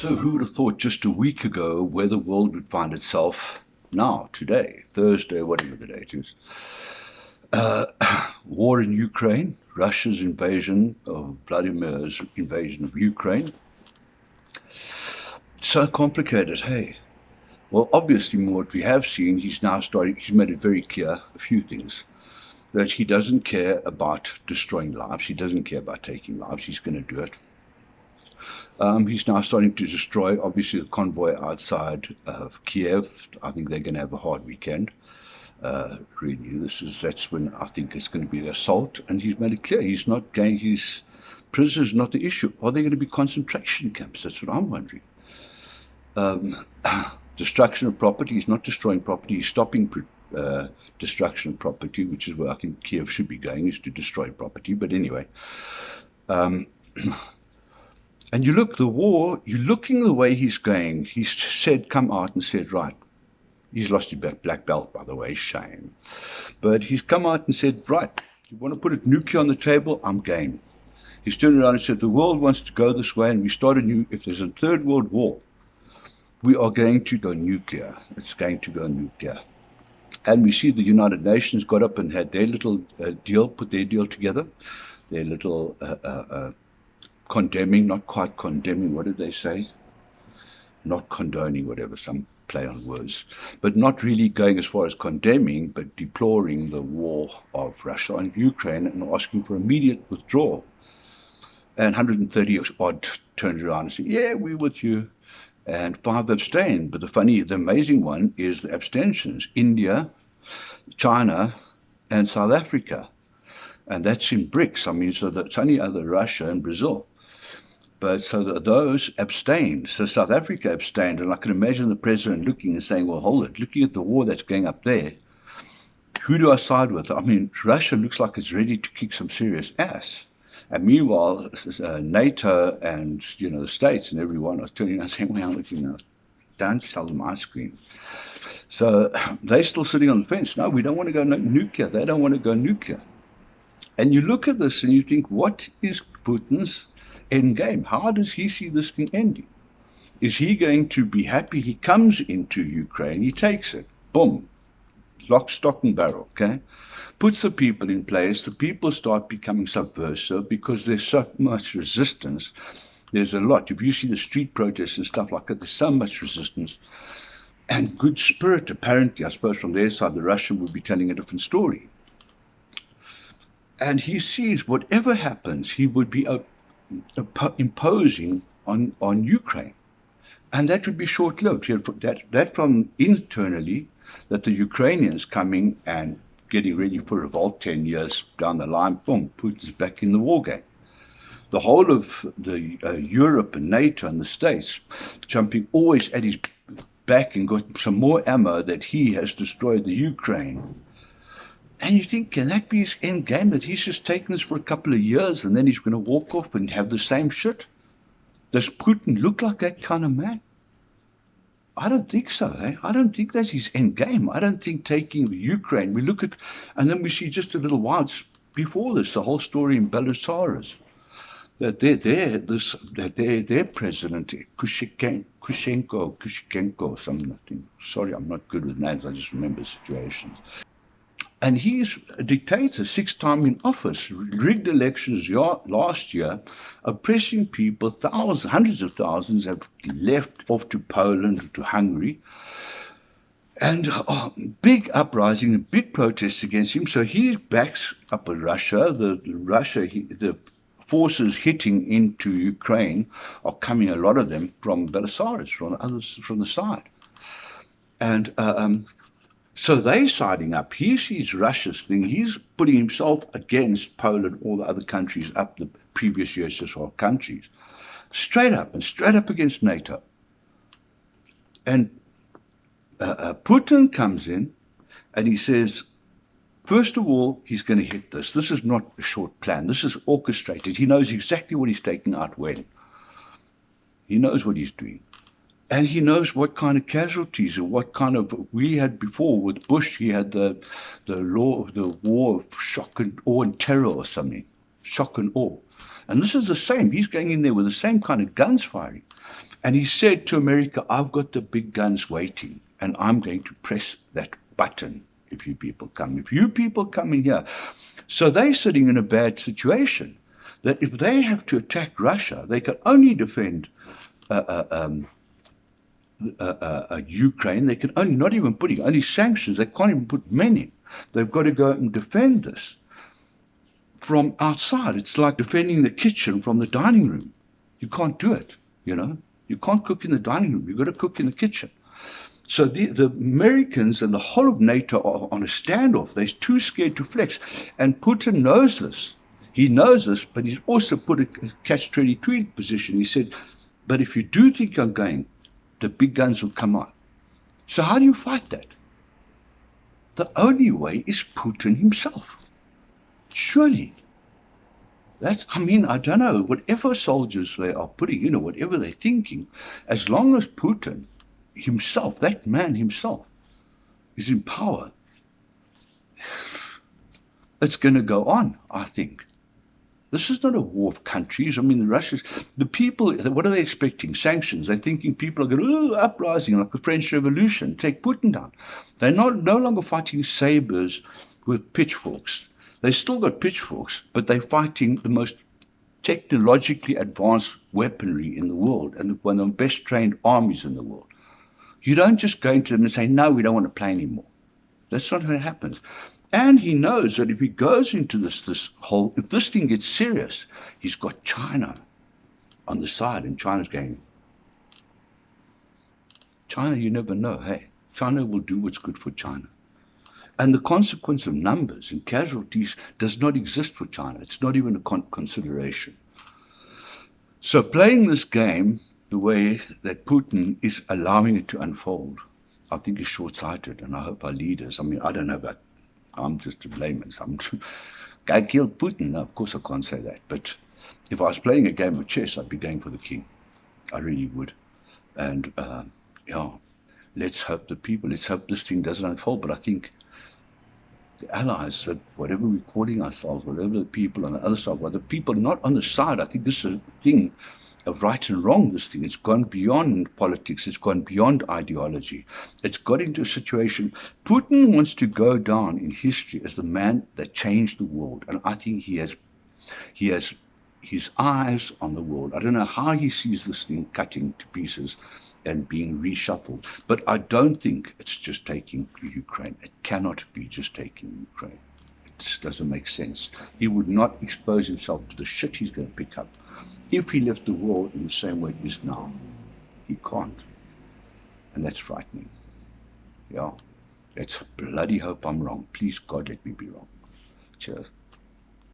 So who would have thought just a week ago where the world would find itself now, today, Thursday, whatever the date is. Uh, War in Ukraine, Russia's invasion, of Vladimir's invasion of Ukraine. So complicated, hey. Well, obviously, what we have seen, he's made it very clear, a few things, that he doesn't care about destroying lives. He doesn't care about taking lives. He's going to do it. He's now starting to destroy, obviously, the convoy outside of Kiev. I think they're going to have a hard weekend. Really, that's when I think it's going to be the assault. And he's made it clear he's not going. His prisoners not the issue. Are there going to be concentration camps? That's what I'm wondering. Destruction of property. He's not destroying property. He's stopping destruction of property, which is where I think Kiev should be going, is to destroy property. But anyway. And you look, the war, you're looking the way he's going. He's said, come out and said, right. He's lost his black belt, by the way, shame. But he's come out and said, right, you want to put a nuclear on the table? I'm game. He's turned around and said, the world wants to go this way, and we start a new, if there's a third world war, we are going to go nuclear. It's going to go nuclear. And we see the United Nations got up and had their little deal, put their deal together, their little condemning, not quite condemning, what did they say? Not condoning, whatever, some play on words, but not really going as far as condemning, but deploring the war of Russia and Ukraine and asking for immediate withdrawal. And 130 odd turned around and said, yeah, we're with you. And 5 abstained. But the amazing one is the abstentions: India, China, and South Africa. And that's in BRICS. I mean, so that's only other Russia and Brazil. But so those abstained. So South Africa abstained. And I can imagine the president looking and saying, well, hold it, looking at the war that's going up there, who do I side with? I mean, Russia looks like it's ready to kick some serious ass. And meanwhile, NATO and, the States and everyone are turning around saying, well, don't sell them ice cream. So they're still sitting on the fence. No, we don't want to go nuclear. They don't want to go nuclear. And you look at this and you think, what is Putin's end game? How does he see this thing ending? Is he going to be happy? He comes into Ukraine, he takes it, boom, lock, stock, and barrel, okay? Puts the people in place. The people start becoming subversive because there's so much resistance. There's a lot. If you see the street protests and stuff like that, there's so much resistance. And good spirit, apparently, I suppose from their side, the Russian would be telling a different story. And he sees whatever happens, he would be imposing on Ukraine. And that would be short-lived. That from internally, that the Ukrainians coming and getting ready for revolt 10 years down the line, boom, Putin's back in the war game. The whole of the Europe and NATO and the States jumping always at his back and got some more ammo that he has destroyed the Ukraine. And you think, can that be his end game, that he's just taken this for a couple of years and then he's going to walk off and have the same shit? Does Putin look like that kind of man? I don't think so. I don't think that's his end game. I don't think taking the Ukraine, we look at, and then we see just a little while before this, the whole story in Belarus, that their president, Kushenko, something. Sorry, I'm not good with names. I just remember situations. And he's a dictator, 6th time in office, rigged elections last year, oppressing people. Hundreds of thousands have left off to Poland, to Hungary. And big uprising and big protests against him. So he backs up Russia. The forces hitting into Ukraine are coming, a lot of them, from Belarus, from others from the side. And so they're siding up. He sees Russia's thing. He's putting himself against Poland, all the other countries up the previous USSR countries, straight up against NATO. And Putin comes in and he says, first of all, he's going to hit this. This is not a short plan. This is orchestrated. He knows exactly what he's taking out when. He knows what he's doing. And he knows what kind of casualties and what kind of, we had before with Bush, he had the war of shock and awe and terror or something, shock and awe. And this is the same. He's going in there with the same kind of guns firing. And he said to America, I've got the big guns waiting, and I'm going to press that button if you people come. If you people come in here. So they're sitting in a bad situation, that if they have to attack Russia, they can only defend Ukraine. They can only, not even putting only sanctions, they can't even put men in. They've got to go and defend this from outside. It's like defending the kitchen from the dining room. You can't do it, you know. You can't cook in the dining room. You've got to cook in the kitchen. So the Americans and the whole of NATO are on a standoff. They're too scared to flex. And Putin knows this. He knows this, but he's also put a catch-22 position. He said, but if you do think I'm going, the big guns will come out. So how do you fight that? The only way is Putin himself. Surely. I don't know, whatever soldiers they are putting in or whatever they're thinking, as long as Putin himself, that man himself, is in power, it's going to go on, I think. This is not a war of countries. I mean, the people, what are they expecting? Sanctions. They're thinking people are going, uprising like the French Revolution, take Putin down. They're no longer fighting sabers with pitchforks. They still got pitchforks, but they're fighting the most technologically advanced weaponry in the world and one of the best trained armies in the world. You don't just go into them and say, no, we don't want to play anymore. That's not how it happens. And he knows that if he goes into this whole, if this thing gets serious, he's got China on the side, and China's going, China, you never know, hey. China will do what's good for China. And the consequence of numbers and casualties does not exist for China. It's not even a consideration. So playing this game the way that Putin is allowing it to unfold, I think is short-sighted, and I hope our leaders, I mean, I don't know about, I'm just a layman. I killed Putin. No, of course I can't say that. But if I was playing a game of chess, I'd be going for the king. I really would. And, let's hope let's hope this thing doesn't unfold. But I think the allies, that whatever we're calling ourselves, whatever the people on the other side, whatever the people not on the side, I think this is a thing of right and wrong, this thing. It's gone beyond politics. It's gone beyond ideology. It's got into a situation. Putin wants to go down in history as the man that changed the world. And I think he has his eyes on the world. I don't know how he sees this thing cutting to pieces and being reshuffled. But I don't think it's just taking Ukraine. It cannot be just taking Ukraine. It just doesn't make sense. He would not expose himself to the shit he's going to pick up if he left the world in the same way it is now. He can't. And that's frightening. Yeah. Let's bloody hope I'm wrong. Please, God, let me be wrong. Cheers.